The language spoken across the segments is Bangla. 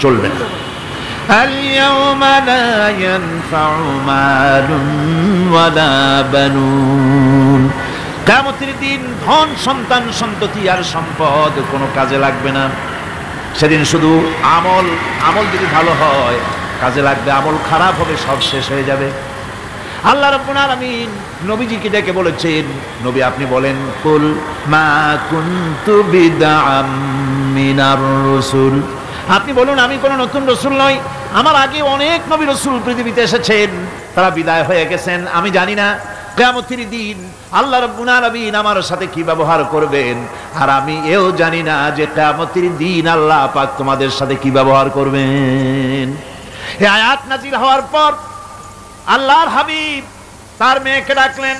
চলবে না। اليوم لا ينفع مال ولا بنون, কিয়ামতের দিন ধন সন্তান সন্ততি আর সম্পদ কোনো কাজে লাগবে না। সেদিন শুধু আমল যদি ভালো হয় কাজে লাগবে, আমল খারাপ হবে সব শেষ হয়ে যাবে। আল্লাহ রাব্বুল আলামিন নবীজিকে ডেকে বলেছেন, নবী আপনি বলেন, কুল মা কুনতু বিদআম মিনার রাসূল, আপনি বলুন আমি কোন নতুন রাসূল নই, আমার আগে অনেক নবী রাসূল পৃথিবীতে এসেছেন, তারা বিদায় হয়ে গেছেন। আমি জানি না কিয়ামতের দিন আল্লাহ রাব্বুল আলামিন আমার সাথে কি ব্যবহার করবেন, আর আমি এও জানি না যে কিয়ামতের দিন আল্লাহ পাক তোমাদের সাথে কি ব্যবহার করবেন। এই আয়াত নাযিল হওয়ার পর আল্লাহর হাবিব তার মেয়েকে ডাকলেন,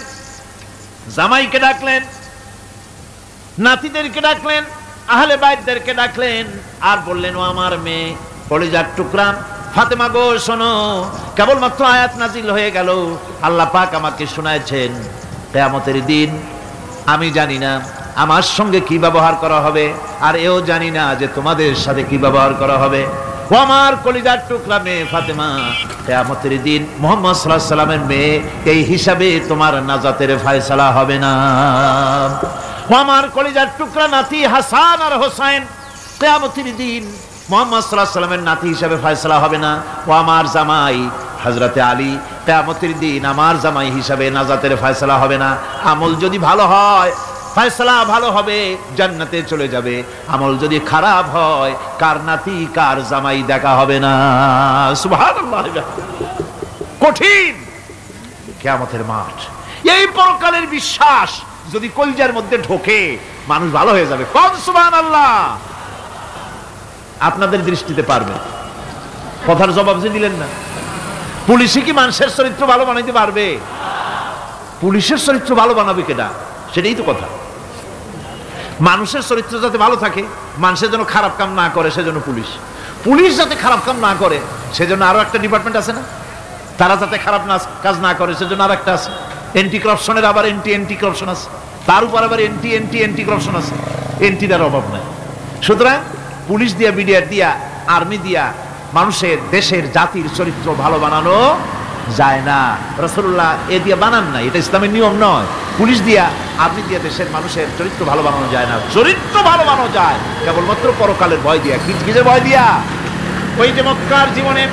জামাইকে ডাকলেন, নাতিদেরকে ডাকলেন, আহলে বাইতদেরকে ডাকলেন, আর বললেন, ও আমার মেয়ে কলিজার টুকরা ফাতেমা গো শোনো, কেবলমাত্র আয়াত নাজিল হয়ে গেল, আল্লাহ পাক আমাকে শোনাচ্ছেন কিয়ামতের দিন আমি জানি না আমার সঙ্গে কি ব্যবহার করা হবে, আর এও জানি না যে তোমাদের সাথে কি ব্যবহার করা হবে। ও আমার কলিজার টুকরা মেয়ে ফাতেমা, কিয়ামতের দিন মুহাম্মদ সাল্লাল্লাহু আলাইহি সাল্লামের মেয়ে এই হিসাবে তোমার নাজাতের ফয়সালা হবে না। ও আমার কলিজার টুকরা নাতি হাসান আর হোসেন, কিয়ামতের দিন মুহাম্মদ সাল্লাল্লাহু আলাইহি সাল্লামের নাতি হিসাবে ফয়সালা হবে না। ও আমার জামাই হযরতে আলী, কিয়ামতের দিন আমার জামাই হিসাবে নাজাতের ফয়সালা হবে না। আমল যদি ভালো হয় ফয়সালা ভালো হবে, জান্নাতে চলে যাবে। আমল যদি খারাপ হয় কার নাতি কার জামাই দেখা হবে না। সুবহানাল্লাহ, কঠিন কিয়ামতের মাঠ। এই পরকালের বিশ্বাস যদি কলিজার মধ্যে ঢোকে মানুষ ভালো হয়ে যাবে। কোন সুবহানাল্লাহ। আপনাদের দৃষ্টিতে পারবেন, কথার জবাব যে দিলেন না। পুলিশে কি মানুষের চরিত্র ভালো বানাইতে পারবে? পুলিশের চরিত্র ভালো বানাবে কেডা? সেটাই তো কথা। মানুষের চরিত্র যাতে ভালো থাকে, মানুষের জন্য খারাপ কাম না করে সেজন্য পুলিশ যাতে খারাপ কাম না করে সেজন্য আরো একটা ডিপার্টমেন্ট আছে না, তারা যাতে খারাপ কাজ না করে সেজন্য আর একটা আছে। এন্টি করাপশনের আবার এন্টি করাপশন আছে, তার উপর আবার এন্টি করাপশন আছে। এন্টিটার অভাব নাই। সুতরাং পুলিশ দিয়া, বিডিআর দিয়া, আর্মি দিয়া মানুষের, দেশের, জাতির চরিত্র ভালো বানানো যায় না। রাসূলুল্লাহ এ দিয়ে বানান না, এটা ইসলামের নিয়ম নয়। পুলিশ দিয়া, আর্মি দিয়া দেশের মানুষের চরিত্র ভালো বানানো যায় না। চরিত্র ভালো বানানো যায় কেবলমাত্র পরকালের ভয় দিয়া। কিসের ভয় দিয়া? ওই যে মক্কার জীবনে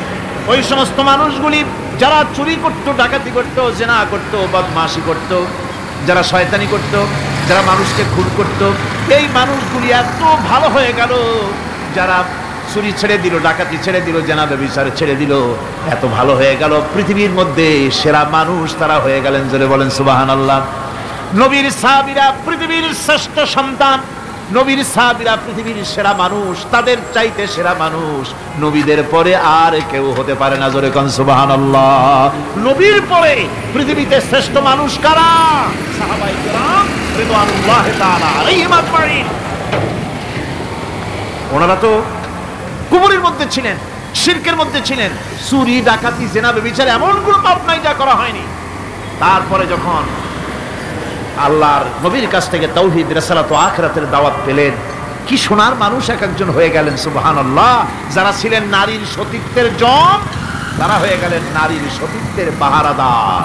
ওই সমস্ত মানুষগুলি যারা চুরি করত, ডাকাতি করত, জিনা করত, বদমাশি করত, যারা শয়তানি করত, যারা মানুষকে খুন করত, এই মানুষগুলি এত ভালো হয়ে গেল, যারা চুরি ছেড়ে দিল, ডাকাতি ছেড়ে দিল, জিনা ব্যভিচার ছেড়ে দিল, এত ভালো হয়ে গেল, পৃথিবীর মধ্যে সেরা মানুষ তারা হয়ে গেলেন। জোরে বলেন সুবহানাল্লাহ। নবীর সাহাবীরা পৃথিবীর শ্রেষ্ঠ সন্তান, নবীর সাহাবীরা পৃথিবীর সেরা মানুষ, তাদের চাইতে সেরা মানুষ নবীদের পরে আর কেউ হতে পারে না। জোরে কোন সুবহানাল্লাহ। নবীর পরে পৃথিবীতে শ্রেষ্ঠ মানুষ কারা? সাহাবায়ে কেরাম রিদওয়ানুল্লাহি তাআলা আলাইহিম আজমাইন। ওনারা তো কুফরের মধ্যে ছিলেন, শিরকের মধ্যে ছিলেন, চুরি, ডাকাতি, জিনা, ব্যভিচার এমন কোনো পাপ নাই যা করা হয়নি। তারপরে যখন আল্লাহর নবীর কাছ থেকে তাওহীদ, রিসালাত ও আখিরাতের দাওয়াত পেলেন, কি সোনার মানুষ এক একজন হয়ে গেলেন। সুবহানাল্লাহ। যারা ছিলেন নারীর সতীত্বের জম, তারা হয়ে গেলেন নারীর সতীত্বের পাহারাদার।